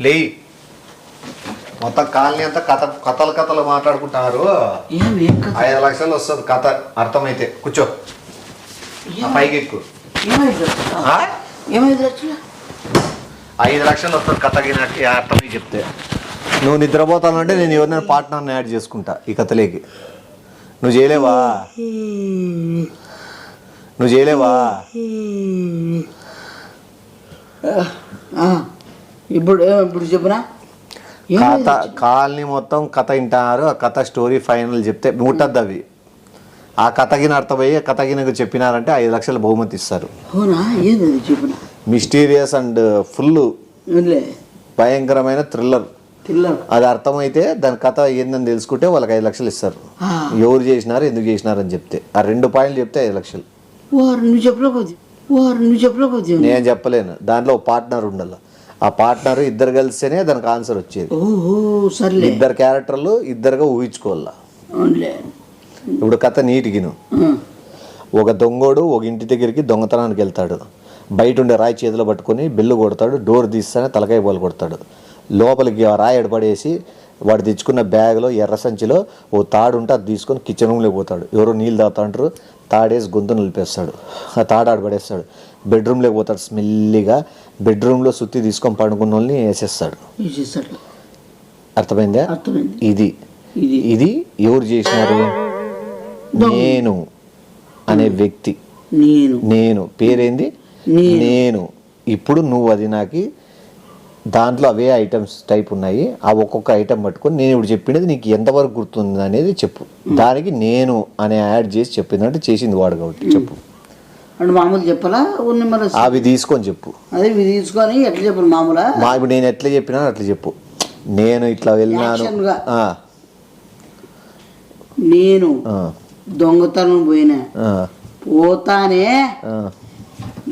లే మొత్తం కాలనీ అంతా కథలు మాట్లాడుకుంటున్నారు. 5 లక్షలు వస్తుంది కథ అర్థమైతే. కూర్చో, పైకి ఎక్కువ. 5 లక్షలు వస్తుంది కథ అర్థమై చెప్తే. నువ్వు నిద్రపోతానంటే నేను ఎవరినైనా పార్ట్నర్ని యాడ్ చేసుకుంటా ఈ కథలేకి. నువ్వు చేయలేవా? ఇప్పుడు చెప్పురా. కథ కాలనీ మొత్తం కథ వింటారు. ఆ కథ స్టోరీ ఫైనల్ చెప్తే ముట్టద్దు అవి. ఆ కథగిన అర్థమయ్యి కథగినకు చెప్పినారంటే 5 లక్షలు బహుమతి ఇస్తారు. మిస్టీరియస్ అండ్ ఫుల్ భయంకరమైన థ్రిల్లర్. అది అర్థమైతే దాని కథ ఏందని తెలుసుకుంటే వాళ్ళకి 5 లక్షలు ఇస్తారు. ఎవరు చేసినారు, ఎందుకు చేసినారు అని చెప్తే. ఆ 2 పాయింట్లు చెప్తే 5 లక్షలు. నేను చెప్పలేను. దాంట్లో పార్ట్నర్ ఉండాలి. ఆ పార్ట్నర్ ఇద్దరు కలిస్తేనే దానికి ఆన్సర్ వచ్చేది. 2 క్యారెక్టర్లు ఇద్దరుగా ఊహించుకోవాలా. ఇప్పుడు కథ నీటికిను. ఒక దొంగోడు ఒక ఇంటి దగ్గరికి దొంగతనానికి వెళ్తాడు. బయట ఉండే రాయి చేతిలో పట్టుకొని బెల్లు కొడతాడు. డోర్ తీస్తానే తలకాయ బోలు కొడతాడు. లోపలికి ఆ రాయి ఎడపడేసి వాడు తెచ్చుకున్న బ్యాగ్లో ఎర్ర సంచిలో ఓ తాడు ఉంటే అది తీసుకొని కిచెన్ రూమ్లోకి పోతాడు. ఎవరో నీళ్ళు తాగుతా అంటారు. తాడేసి గొంతు నిలిపేస్తాడు. ఆ తాడు ఆడపడేస్తాడు. బెడ్రూమ్లోకి పోతాడు. స్మెల్లీగా బెడ్రూమ్లో సుత్తి తీసుకొని పండుకున్న వాళ్ళని వేసేస్తాడు. అర్థమైందా? ఇది ఇది ఎవరు చేసినారు? నేను అనే వ్యక్తి. నేను పేరేంది? నేను. ఇప్పుడు నువ్వు అది నాకు దాంట్లో అవే ఐటమ్స్ టైప్ ఉన్నాయి. ఆ ఒక్కొక్క ఐటమ్ పట్టుకొని నేను ఇప్పుడు చెప్పినది నీకు ఎంతవరకు గుర్తుంది అనేది చెప్పు. దానికి నేను అనే యాడ్ చేసి చెప్పిందంటే చేసింది వాడు కాబట్టి చెప్పు. అంటే మామూలు చెప్పాలా? అవి తీసుకొని చెప్పు. అదే తీసుకొని ఎట్లా చెప్పాలి మామూలు? ఇప్పుడు నేను ఎట్లా చెప్పినా అట్లా చెప్పు. నేను ఇట్లా వెళ్ళినాను. నేను దొంగతనం పోతానే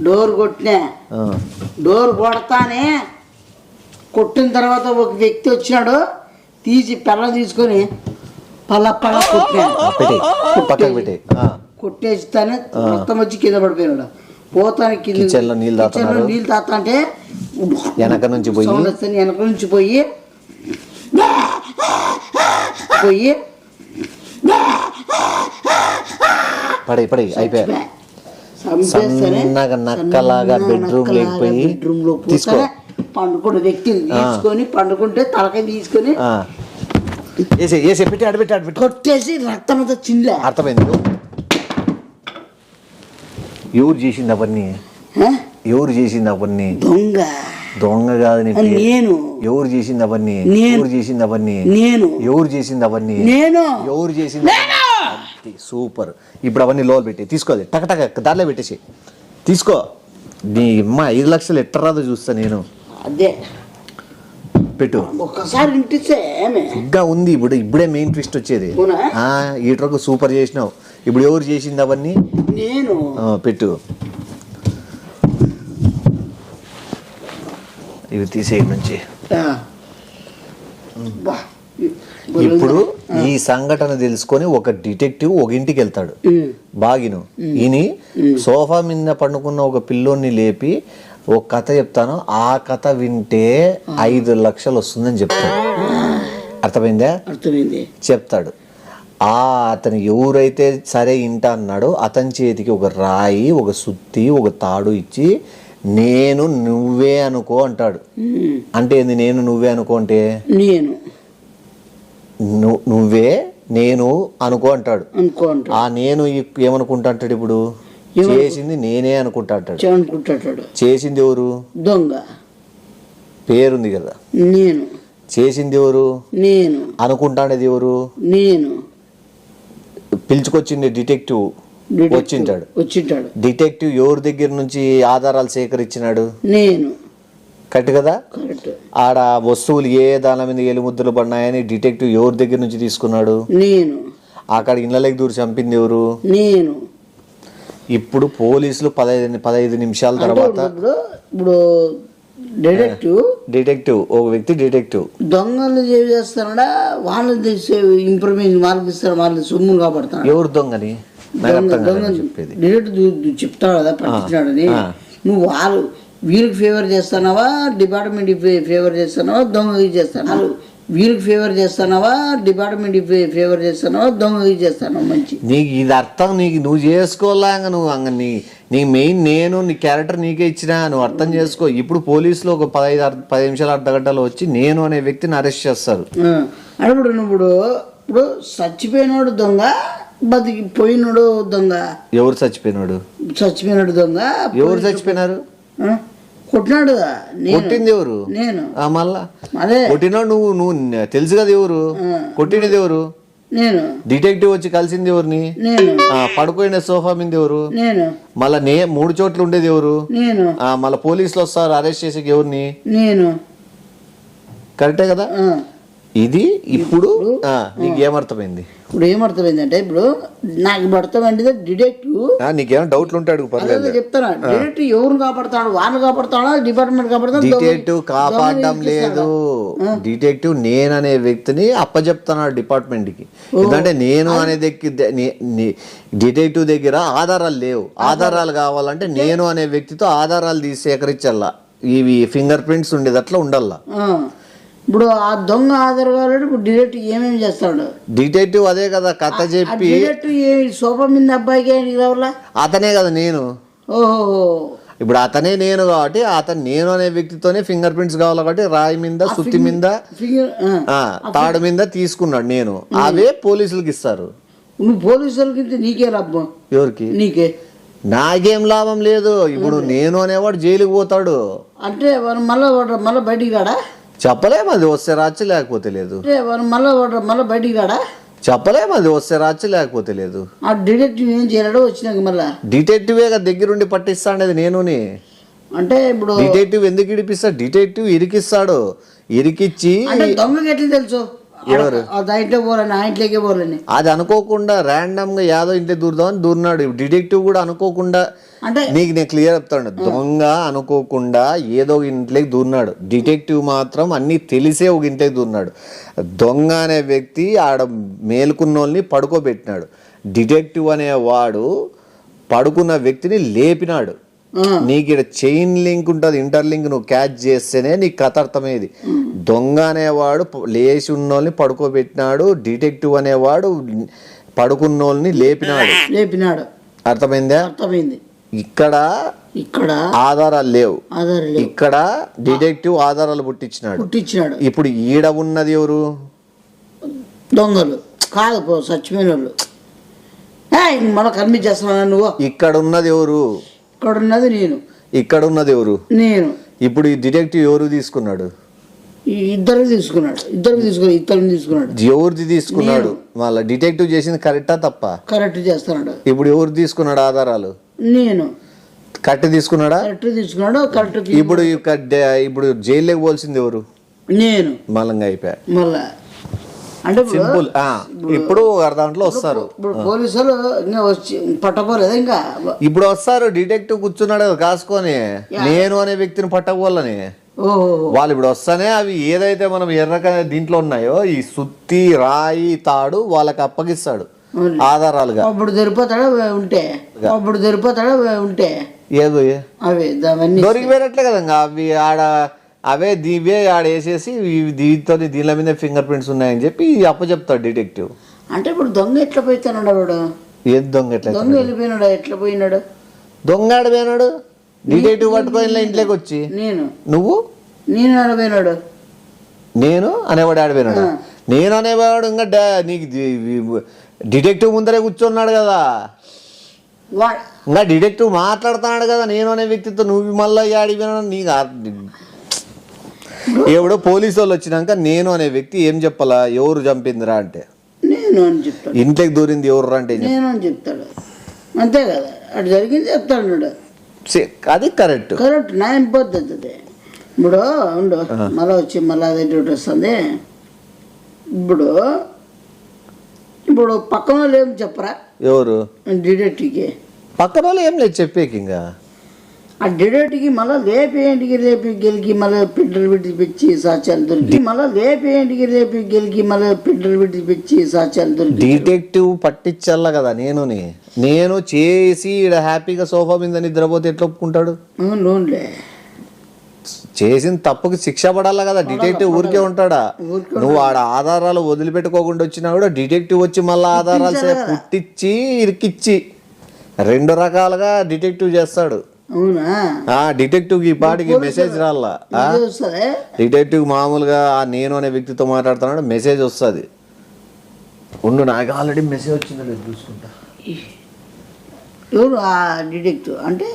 డోర్ కొట్టినా. డోర్ కొడతానే కొట్టిన తర్వాత ఒక వ్యక్తి వచ్చినాడు. తీసి పెళ్ళ తీసుకొని పళ్ళ కొట్టేస్తానే మొత్తం వచ్చి కింద పడిపోయినాడు. పోతానే కిచెన్లో నీళ్ళు తాగుతా అంటే వెనక నుంచి పోయి పడి అయిపోయా. నక్కలాగా బెడ్రూమ్ లేకపోయి తీసుకో. పండుకున్న వ్యక్తిని తీసుకొని పండుకుంటే తలకాయ తీసుకొని కొట్టేసి రక్తం అంతా చిండ్లే. అర్థమైంది. ఎవరు చేసింది అవన్నీ? ఎవరు చేసింది అవన్నీ? దొంగ కాదు. నేను. ఎవరు చేసింది అవన్నీ? ఎవరు చేసింది అవన్నీ? నేను. ఎవరు చేసింది అవన్నీ? ఎవరు చేసింది? సూపర్. ఇప్పుడు అవన్నీ లోపల పెట్టి తీసుకోవాలి. టక దారిలో పెట్టేసి తీసుకో. నీ అమ్మ 5 లక్షలు ఎట్ట రాదో చూస్తా నేను. అదే పెట్టు. ఒక్కసారి ఇంకా ఉంది. ఇప్పుడే మెయిన్ ట్విస్ట్ వచ్చేది. ఈ ట్రక్ సూపర్ చేసినావు. ఇప్పుడు ఎవరు చేసింది అవన్నీ? నేను. పెట్టు. ఇవి తీసే నుంచి. ఇప్పుడు ఈ సంఘటన తెలుసుకొని ఒక డిటెక్టివ్ ఒక ఇంటికి వెళ్తాడు. బాగిను ఈయన సోఫా మీద పండుకున్న ఒక పిల్లోని లేపి ఒక కథ చెప్తాను, ఆ కథ వింటే 5 లక్షలు వస్తుందని చెప్తాడు. అర్థమైందా? చెప్తాడు. అతను ఎవరైతే సరే ఇంట అన్నాడో అతని చేతికి ఒక రాయి, ఒక సుత్తి, ఒక తాడు ఇచ్చి నేను నువ్వే అనుకో అంటాడు. అంటే ఏంది నేను నువ్వే అనుకో అంటే? నువ్వే నేను అనుకో అంటాడు. ఆ నేను ఏమనుకుంటా అంటాడు? ఇప్పుడు చేసింది నేనే అనుకుంటా అంటాడు. చేసింది ఎవరు? దొంగ. పేరుంది కదా. నేను. చేసింది ఎవరు? నేను. అనుకుంటానేది ఎవరు? నేను. పిలుచుకొచ్చింది డిటెక్టివ్ వచ్చింటాడు. డిటెక్టివ్ ఎవరి దగ్గర నుంచి ఆధారాలు సేకరించినాడు? నేను. కరెక్ట్ కదా? ఆడ వస్తువులు ఏ దాని మీద ఎలుముద్రలు పడినాయని డిటెక్టివ్ ఎవరి దగ్గర నుంచి తీసుకున్నాడు? నేను. అక్కడ ఇళ్ళకి దూరి చంపింది ఎవరు? నేను. ఇప్పుడు పోలీసులు 15 నిమిషాల తర్వాత ఇప్పుడు డిటెక్టివ్ ఒక వ్యక్తి డిటెక్టివ్ దొంగలు చేస్తాడా? వాళ్ళు ఇన్ఫర్మేషన్ వాళ్ళకి ఇస్తారు. వాళ్ళు సొమ్ములు కాపాడుతాడు. ఎవరు దొంగని చెప్పేది? డిటెక్టివ్ చెప్తాడు కదా పట్టించినాడని. నువ్వు వీళ్ళకి ఫేవర్ చేస్తున్నావా డిపార్ట్మెంట్ ఫేవర్ చేస్తున్నావా దొంగకి చేస్తున్నావా? వీళ్ళకి ఫేవర్ చేస్తున్నావా డిపార్ట్మెంట్ ఫేవర్ చేస్తున్నావా దొంగకి చేస్తున్నావా? మంచి నీకు ఇది అర్థం నీకు నువ్వు చేసుకోవాలా నీ మెయిన్ నేను నీ క్యారెక్టర్ నీకే ఇచ్చినా నువ్వు అర్థం చేసుకో. ఇప్పుడు పోలీసులు ఒక 10 నిమిషాలు అర్ధగంటలో వచ్చి నేను అనే వ్యక్తిని అరెస్ట్ చేస్తారు. అప్పుడు ఇప్పుడు చచ్చిపోయినోడు దొంగ, బతికిపోయినోడు దొంగ. ఎవరు చచ్చిపోయినాడు? చచ్చిపోయినాడు దొంగ. ఎవరు చచ్చిపోయినారు? కొట్టినాడు. కొట్టింది ఎవరు? నేను. మళ్ళా అదే కొట్టినాడు నువ్వు తెలుసు కదా ఎవరు కొట్టినది ఎవరు? నేను. డిటెక్టివ్ వచ్చి కలిసింది ఎవరిని? నేను. పడుకోయిన సోఫా మీద ఎవరు? నేను. మళ్ళా 3 చోట్ల ఉండేది ఎవరు? నేను. మళ్ళా పోలీసులు వస్తారు అరెస్ట్ చేసేకి ఎవరిని? నేను. కరెక్టే కదా? ఇది ఇప్పుడు నీకు ఏమర్థమైంది? ఇప్పుడు ఏమర్థమైందంటే ఇప్పుడు నాకు అర్థమైంది డిటెక్టివ్. నీకేమైనా డౌట్లు ఉంటే అడుగు పర్లేదు. చెప్తాను. డిటెక్టివ్ ఎవరు కాపాడుతాడు? వాళ్ళు కాపాడుతాడా డిపార్ట్మెంట్ కాపాడుతాడు? డిటెక్టివ్ కాపాడడం లేదు. డిటెక్టివ్ నేను అనే వ్యక్తిని అప్పచెప్తున్నాడు డిపార్ట్మెంట్ కి. ఎందుకంటే నేను అనే డిటెక్టివ్ దగ్గర ఆధారాలు లేవు. ఆధారాలు కావాలంటే నేను అనే వ్యక్తితో ఆధారాలు తీసి సేకరించాలా. ఇవి ఫింగర్ ప్రింట్స్ ఉండేది అట్లా ఉండాలా. ఇప్పుడు ఆ దొంగ ఆధార్ కావాలంటే ఇప్పుడు డిటెక్టివ్ ఏమేమి చేస్తాడు? డిటెక్టివ్ అదే కదా కథ చెప్పి సోఫా మీద అబ్బాయికి రావాలా? అతనే కదా నేను. ఓహో, ఇప్పుడు అతనే నేను కాబట్టి అతను నేను అనే వ్యక్తితోనే ఫింగర్ ప్రింట్స్ కావాలి కాబట్టి రాయి మీద సుత్తి మీద తాడు మీద తీసుకున్నాడు నేను. అవే పోలీసులకి ఇస్తారు. నువ్వు పోలీసులకి నీకే లాభం. ఎవరికి? నీకే. నాకేం లాభం లేదు. ఇప్పుడు నేను అనేవాడు జైలుకి పోతాడు అంటే మళ్ళీ బయటికి రాడా? చెప్పలేము. అది వస్తే రాచి లేకపోతే లేదు. మళ్ళీ బయటికి రాడా? చెప్పలేము. అది వస్తే రాచి లేకపోతే లేదు. ఆ డిటెక్టివ్ ఏం చేయలేడు వచ్చినాక మళ్ళా? డిటెక్టివే దగ్గరుండి పట్టిస్తాండేది నేనుని. అంటే ఇప్పుడు డిటెక్టివ్ ఎందుకు ఇడిపిస్తాడు? డిటెక్టివ్ ఇరికిస్తాడు. ఇరికిచ్చి దొంగకి ఎట్లా తెలుసు ఎవరు దాంట్లో పోలని ఆ ఇంట్లోకే పోలని? అది అనుకోకుండా ర్యాండమ్ గా యాదో ఇంట్లో దూరుదామని దూరినాడు. డిటెక్టివ్ కూడా అనుకోకుండా. అంటే నీకు నేను క్లియర్ చెప్తాను. దొంగ అనుకోకుండా ఏదో ఇంట్లోకి దూరినాడు. డిటెక్టివ్ మాత్రం అన్ని తెలిసే ఒక ఇంట్లోకి దూరినాడు. దొంగ అనే వ్యక్తి ఆడ మేలుకున్నోళ్ళని పడుకోబెట్టినాడు. డిటెక్టివ్ అనేవాడు పడుకున్న వ్యక్తిని లేపినాడు. నీకు ఇక్కడ చైన్ లింక్ ఉంటుంది, ఇంటర్ లింక్ నువ్వు క్యాచ్ చేస్తేనే నీకు కథ అర్థమయ్యేది. దొంగ అనేవాడు లేచి ఉన్నోళ్ళని పడుకోబెట్టినాడు. డిటెక్టివ్ అనేవాడు పడుకున్నోళ్ళని లేపినాడు. అర్థమైందా? అర్థమైంది. ఇక్కడ ఆధారాలు లేవు. ఇక్కడ డిటెక్టివ్ ఆధారాలు పుట్టించినాడు. ఇప్పుడు ఈడ ఉన్నది ఎవరు? దొంగలు కాదు, చచ్చిపోయిన వాళ్ళు. మళ్ళీ కనిపించేస్తున్నా నువ్వు. ఇక్కడ ఉన్నది ఎవరు? ఇక్కడ ఉన్నది నేను. ఇక్కడ ఉన్నది ఎవరు? నేను. ఇప్పుడు ఈ డిటెక్టివ్ ఎవరు తీసుకున్నాడు? ఇద్దరిని తీసుకున్నాడు. ఎవరిది తీసుకున్నాడు? మళ్ళీ డిటెక్టివ్ చేసింది కరెక్టా తప్ప? కరెక్ట్ చేస్తున్నాడు. ఇప్పుడు ఎవరు తీసుకున్నాడు ఆధారాలు? నేను. కరెక్ట్ తీసుకున్నాడా? కరెక్ట్ తీసుకున్నాడు. కరెక్ట్. ఇప్పుడు జైల్లోకి పోల్సింది ఎవరు? నేను. మళ్ళంగా అయిపోయా. మళ్ళా అంటే సింపుల్. ఇప్పుడు దాంట్లో వస్తారు పోలీసులు. ఇంకా వచ్చి పట్టపోలేదు ఇంకా. ఇప్పుడు వస్తారు. డిటెక్టివ్ కూర్చున్నాడు కాసుకొని నేను అనే వ్యక్తిని పట్టకపోవాలని. వాళ్ళు ఇప్పుడు వస్తానే అవి ఏదైతే మనం ఎర్రక దీంట్లో ఉన్నాయో ఈ సుత్తి రాయి తాడు వాళ్ళకి అప్పగిస్తాడు ఆధారాలుగా. అప్పుడు దొరికిపోతాడా ఉంటే ఏదో అవి దొరికిపోయినట్లే కదా. అవి అవే దివే ఆడ వేసేసి దీనిల మీద ఫింగర్ ప్రింట్స్ ఉన్నాయని చెప్పి అప్పచెప్తాడు డిటెక్టివ్. అంటే ఇప్పుడు దొంగ ఎట్లా పోయినాడు? వాడు ఏది దొంగ వెళ్ళిపోయినాడు? ఎట్లా పోయినాడు? దొంగ ఆడిపోయినాడు. డిటెక్టివ్ పట్టుకొని ఇంట్లోకి వచ్చి నేను ఆడిపోయినాడు. నేను అనేవాడు ఆడిపోయినాడు. నేను అనేవాడు ఇంకా నీకు డిటెక్టివ్ ముందరే కూర్చున్నాడు కదా. ఇంకా డిటెక్టివ్ మాట్లాడుతున్నాడు కదా నేను అనే వ్యక్తితో. నువ్వు మళ్ళీ ఆడిపోయినాడు. నీకు ఎవడో పోలీసు వాళ్ళు వచ్చినాక నేను అనే వ్యక్తి ఏం చెప్పాలా? ఎవరు చంపిందిరా అంటే నేను అని చెప్తాడు. ఇంట్లోకి దూరింది ఎవరు అంటే నేను అని చెప్తాడు. అంతే కదా, అటు జరిగింది చెప్తాడు. అది కరెక్ట్ న్యాయం పద్ధతి. ఇప్పుడు ఉండు మళ్ళీ అదే డ్యూటీ వస్తుంది. ఇప్పుడు పక్కన వాళ్ళు ఏం చెప్పరా? ఎవరు? డిటెక్టివ్కి పక్కన వాళ్ళు ఏం లేదు చెప్పేకి. ఇంకా ఆ డిటెక్టివ్కి మళ్ళీ రేపి గెలికి మళ్ళీ పిల్లలు పెట్టి సాక్ష్యాలు దొరికి సాక్ష్యాలు దొరికి డిటెక్టివ్ పట్టించాల కదా. నేను చేసి ఇక్కడ హ్యాపీగా సోఫా మీద నిద్రపోతే ఎట్లా ఒప్పుకుంటాడు? చేసిన తప్పుకి శిక్ష పడాలా కదా, డిటెక్టివ్ ఊరికే ఉంటాడా? నువ్వు ఆడ ఆధారాలు వదిలిపెట్టుకోకుండా వచ్చినా కూడా డిటెక్టివ్ వచ్చి మళ్ళీ ఆధారాలు పుట్టించి ఇరికిచ్చి 2 రకాలుగా డిటెక్టివ్ చేస్తాడు. అవునా? డిటెక్టివ్ ఈ పాటికి మెసేజ్ రాలా. డిటెక్టివ్ మామూలుగా నేను అనే వ్యక్తితో మాట్లాడుతున్నాడు, మెసేజ్ వస్తుంది. ఉండు, నాకు ఆల్రెడీ మెసేజ్ వచ్చిందని చూసుకుంటా. ఎవరు ఆ డిటెక్టివ్ అంటే?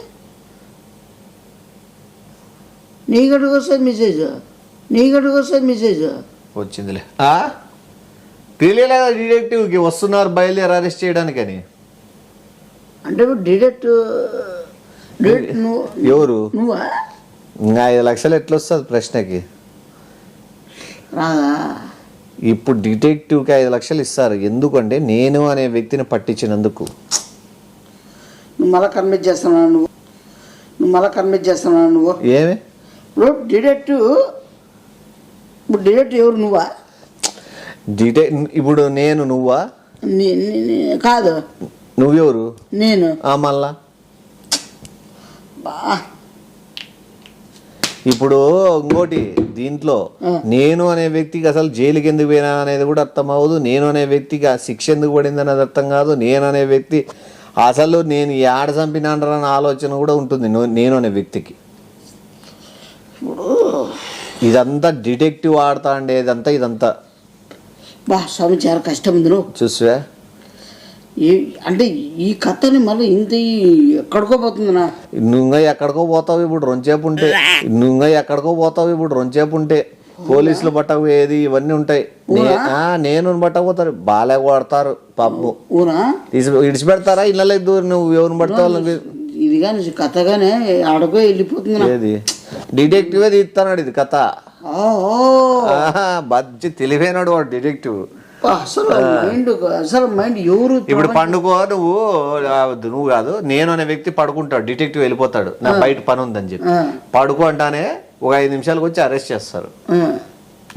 నీ గడికి వస్తుంది మెసేజ్ వచ్చిందిలే. తెలియలేదా డిటెక్టివ్కి వస్తున్నారు బయలుదేరి అరెస్ట్ చేయడానికని? అంటే డిటెక్టివ్ ఎవరు? నువ్వా? ఇంకా 5 లక్షలు ఎట్లా వస్తుంది ప్రశ్నకి? రాదా? ఇప్పుడు డిటెక్టివ్కి 5 లక్షలు ఇస్తారు. ఎందుకంటే నేను అనే వ్యక్తిని పట్టించినందుకు. నువ్వు మళ్ళీ కన్విన్స్ చేస్తున్నావు నువ్వు ఏమి? ఇప్పుడు డిటెక్టివ్ ఎవరు? నువ్వా? ఇప్పుడు నేను నువ్వా? కాదు. నువ్వెవరు? నేను. మళ్ళా ఇప్పుడు ఇంకోటి దీంట్లో నేను అనే వ్యక్తికి అసలు జైలుకి ఎందుకు పోయినా అనేది కూడా అర్థం అవ్వదు. నేను అనే వ్యక్తికి ఆ శిక్ష ఎందుకు పడింది అనేది అర్థం కాదు. నేను అనే వ్యక్తి అసలు నేను ఏడ చంపినాడన్న ఆలోచన కూడా ఉంటుంది నేను అనే వ్యక్తికి. ఇదంతా డిటెక్టివ్ ఆడుతా అండి, ఇదంతా స్వామి చాలా కష్టం ఉంది. నువ్వు చూసా అంటే ఈ కథని మళ్ళీ ఇంత ఎక్కడికో పోతుందినా? నువ్వు ఎక్కడికో పోతావు ఇప్పుడు రొంచేపు ఉంటే పోలీసులు పట్టకపోయేది ఇవన్నీ ఉంటాయి. నేను పట్టకపోతారు, బాలే కొడతారు పాపం. ఇడిచిపెడతారా ఇళ్ళ దూరం? నువ్వు ఎవరిని పడతావు? ఇది కానీ కథగానే ఆడకో వెళ్ళిపోతుంది. ఏది డిటెక్టివ్ తీస్తున్నాడు ఇది కథ. బజ్జి తెలివైనాడు వాడు డిటెక్టివ్. అసలు మైండ్ ఎవరు? ఇప్పుడు పండుకో నువ్వు కాదు, నేను అనే వ్యక్తి పడుకుంటాడు, డిటెక్టివ్ వెళ్ళిపోతాడు, నా బయట పని ఉందని చెప్పి. పడుకో అంటానే ఒక 5 నిమిషాలకు వచ్చి అరెస్ట్ చేస్తారు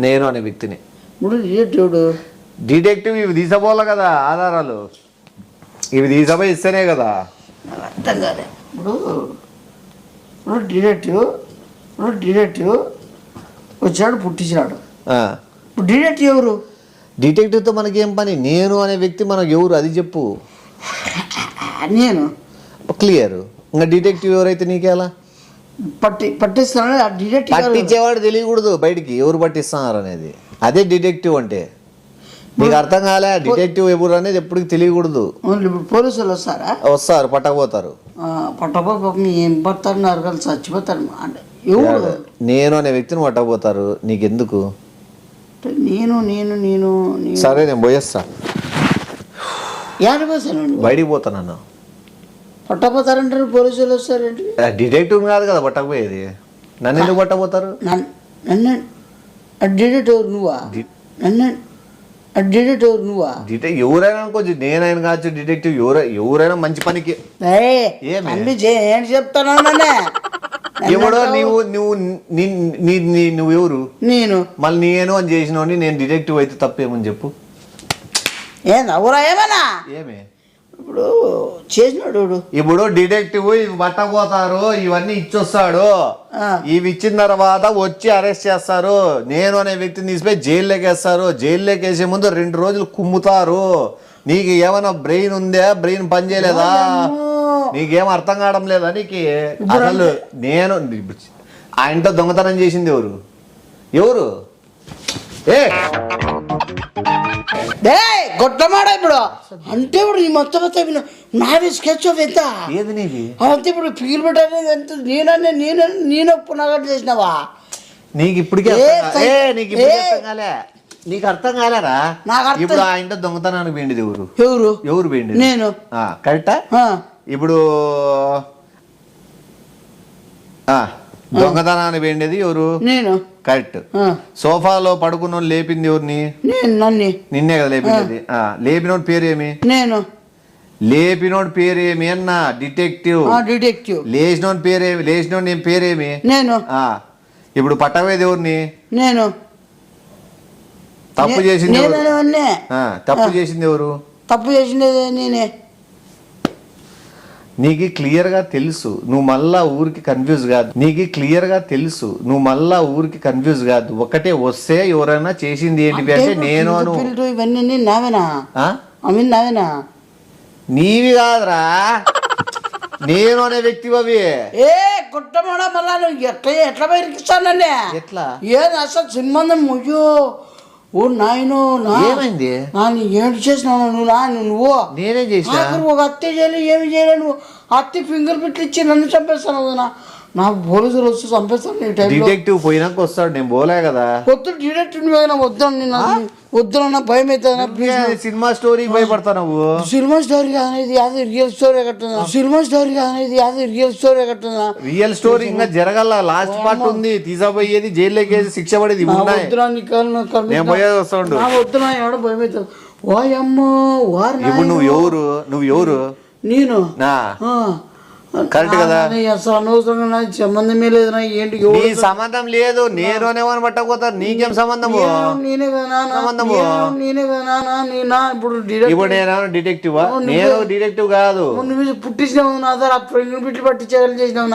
నేను అనే వ్యక్తిని. డిటెక్టివ్ ఇవి తీసపోవాలి కదా ఆధారాలు, ఇవి తీసపోయి ఇస్తేనే కదా. అర్థం కాలే. ఇప్పుడు డిటెక్టివ్ వచ్చాడు, పుట్టించినాడు. ఇప్పుడు డిటెక్టివ్ ఎవరు? డిటెక్టివ్తో మనకి ఏం పని? నేను అనే వ్యక్తి మనకు ఎవరు అది చెప్పు. నేను క్లియర్. ఇంకా డిటెక్టివ్ ఎవరైతే నీకేలా పట్టిస్తున్నాడు? పట్టించేవాడు తెలియకూడదు బయటికి ఎవరు పట్టిస్తున్నారు అనేది. అదే డిటెక్టివ్ అంటే. నీకు అర్థం కాలే? డిటెక్టివ్ ఎవరు అనేది ఎప్పటికి తెలియకూడదు. ఇప్పుడు పోలీసులు వస్తారు పట్టకపోతారు. ఏం పడతారు? నరకాలు చచ్చిపోతారు. అంటే నేను అనే వ్యక్తిని పట్టకపోతారు. నీకెందుకు? నేను సరే నేను పోయేస్తా. బయటికి పోతాను. పట్టపోతారంటారు పోలీసులు వస్తారేంటి? డిటెక్టివ్ కాదు కదా పట్టకపోయేది. నన్ను ఎందుకు పట్టపోతారు? డిటెక్టివ్ నువ్వా? ఎవరైనా అనుకోవచ్చు, నేనైనా కావచ్చు డిటెక్టివ్ ఎవరైనా మంచి పనికి. ఏం చెప్తాను? ఎవడో నువ్వెవరు? నేను. మళ్ళీ నేను అని చేసినోని నేను డిటెక్టివ్ అయితే తప్పేమని చెప్పు. ఏమన్నా ఏమే ఇప్పుడు చేసినాడు? ఇప్పుడు డిటెక్టివ్ ఇవి పట్టకపోతారు, ఇవన్నీ ఇచ్చొస్తాడు. ఇవి ఇచ్చిన తర్వాత వచ్చి అరెస్ట్ చేస్తారు. నేను అనే వ్యక్తిని తీసిపోయి జైల్లోకి వేస్తారు. జైల్లోకి వేసే ముందు 2 రోజులు కుమ్ముతారు. నీకు ఏమైనా బ్రెయిన్ ఉందా? బ్రెయిన్ పని చేయలేదా? నీకేం అర్థం కావడం లేదా నీకు? అసలు నేను ఆయనతో దొంగతనం చేసింది ఎవరు? గొట్టమాడ ఇప్పుడు అంటే ఇప్పుడు ఈ మొత్తం నాది స్కెచ్ ఆఫ్ ఎంత ఏది నీది అంతే. ఇప్పుడు ఫిగిర్ పెట్టాలి ఎంత? నేను పునగట్టు చేసినావా? నీకు ఇప్పటికే నీకు అర్థం కాలేరా? ఇప్పుడు ఆయనతో దొంగతనానికి పోయింది ఎవరు పోయింది? నేను. కరెక్టా? ఇప్పుడు దొంగతనాన్ని పోయిండేది ఎవరు? నేను. కరెక్ట్. సోఫాలో పడుకున్న లేపింది ఎవరిని? నిన్నే కదా లేపింది. లేపినోడి పేరేమి? నేను. లేపినోడి పేరేమి అన్నా? డిటెక్టివ్. లేచినోడి పేరేమి? లేచినోడి పేరేమి? నేను. ఇప్పుడు పట్టవేది ఎవరిని? నేను. తప్పు చేసింది తప్పు చేసింది ఎవరు? తప్పు చేసింది నేనే. నీకు క్లియర్ గా తెలుసు నువ్వు మళ్ళా ఊరికి కన్ఫ్యూజ్ కాదు. నీకు క్లియర్ గా తెలుసు నువ్వు మళ్ళా ఊరికి కన్ఫ్యూజ్ కాదు. ఒకటే వస్తే ఎవరైనా చేసింది ఏంటి అంటే నేను ఇవన్నీ నావేనా? అవి నావేనా? నీవి కాదురా, నేను అనే వ్యక్తి అవి. ఏ కుట్టమడా మళ్ళా నువ్వు ఎట్లా బయటకిస్తానండి? ఎట్లా ఏది అసలు సంబంధం? అయ్యో ఓ నాయనో, ఏమైంది? ఏంటి చేసినావు నువ్వు? నేనేం చేసిన? ఒక హత్య చేయలేదు, ఏమి చేయలేదు. నువ్వు హత్య ఫింగర్ ప్రింట్లు ఇచ్చి నన్ను చంపేస్తాను. నాకు పోలీసులు వస్తే చంపేస్తాను. డిటెక్టివ్ పోయినాక వస్తాడు, నేను పోలే కదా. వద్దు డిటెక్టివ్ వద్దాను, వద్దునన్నా భయం అవుతుంది. సినిమా స్టోరీ భయపడతా నువ్వు. సినిమా స్టోరీ కాదనేది అది రియల్ స్టోరీ కట్టుందా? సినిమా స్టోరీ కాదనేది అది రియల్ స్టోరీ కట్టుందా? రియల్ స్టోరీ ఇంకా జరగల, లాస్ట్ పార్ట్ ఉంది. తీసాపోయేది జైల్లోకి వేసి శిక్ష పడేది. నేను పోయేది వస్తాడు. వద్దునా ఎవడో భయం అవుతుంది. ఓ అమ్మో వారు. ఇప్పుడు నువ్వు ఎవరు? నేను కరెక్ట్ కదా? అసలు అనవసరంగా నాకు సంబంధమే లేదు. ఏంటి నీ సంబంధం లేదు. నేను అనేవాని పట్టకపోతారు. నీకేం సంబంధము? నేనే కదా సంబంధము. నేనే కదా ఇప్పుడు నేను డిటెక్టివా? నేను డిటెక్టివ్ కాదు. నువ్వు పుట్టించినావు నా సార్ బిట్లు పట్టించేయాలని చేసినావు.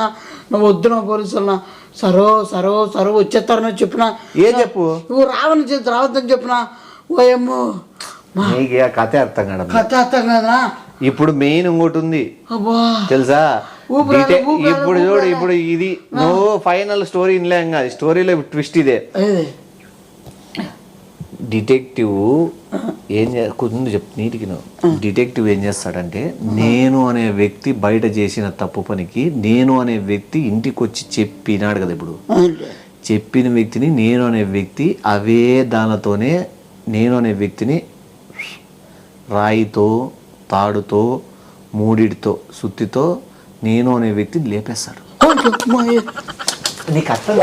నువ్వు వద్దు నా పోలీసులు సరో వచ్చేస్తారని చెప్పిన. ఏ చెప్పు? నువ్వు రావద్దని చెప్పిన. ఓయమ్మో నీకు ఆ కథ అర్థం కాదు. కథ అర్థం కదా. ఇప్పుడు మెయిన్ ఇంకోటి ఉంది తెలుసా? ఇప్పుడు చూడు, ఇప్పుడు ఇది నువ్వు ఫైనల్ స్టోరీ ఇన్లేం కాదు. స్టోరీలో ట్విస్ట్ ఇదే. డిటెక్టివ్ ఏం ముందు చెప్ నీటికి. నువ్వు డిటెక్టివ్ ఏం చేస్తాడంటే, నేను అనే వ్యక్తి బయట చేసిన తప్పు పనికి నేను అనే వ్యక్తి ఇంటికి వచ్చి చెప్పినాడు కదా. ఇప్పుడు చెప్పిన వ్యక్తిని నేను అనే వ్యక్తి అవే దానితోనే నేను అనే వ్యక్తిని రాయితో, తాడుతో, మూడిటితో, సుత్తితో నేను అనే వ్యక్తిని లేపేస్తాడు. నీకు అర్థం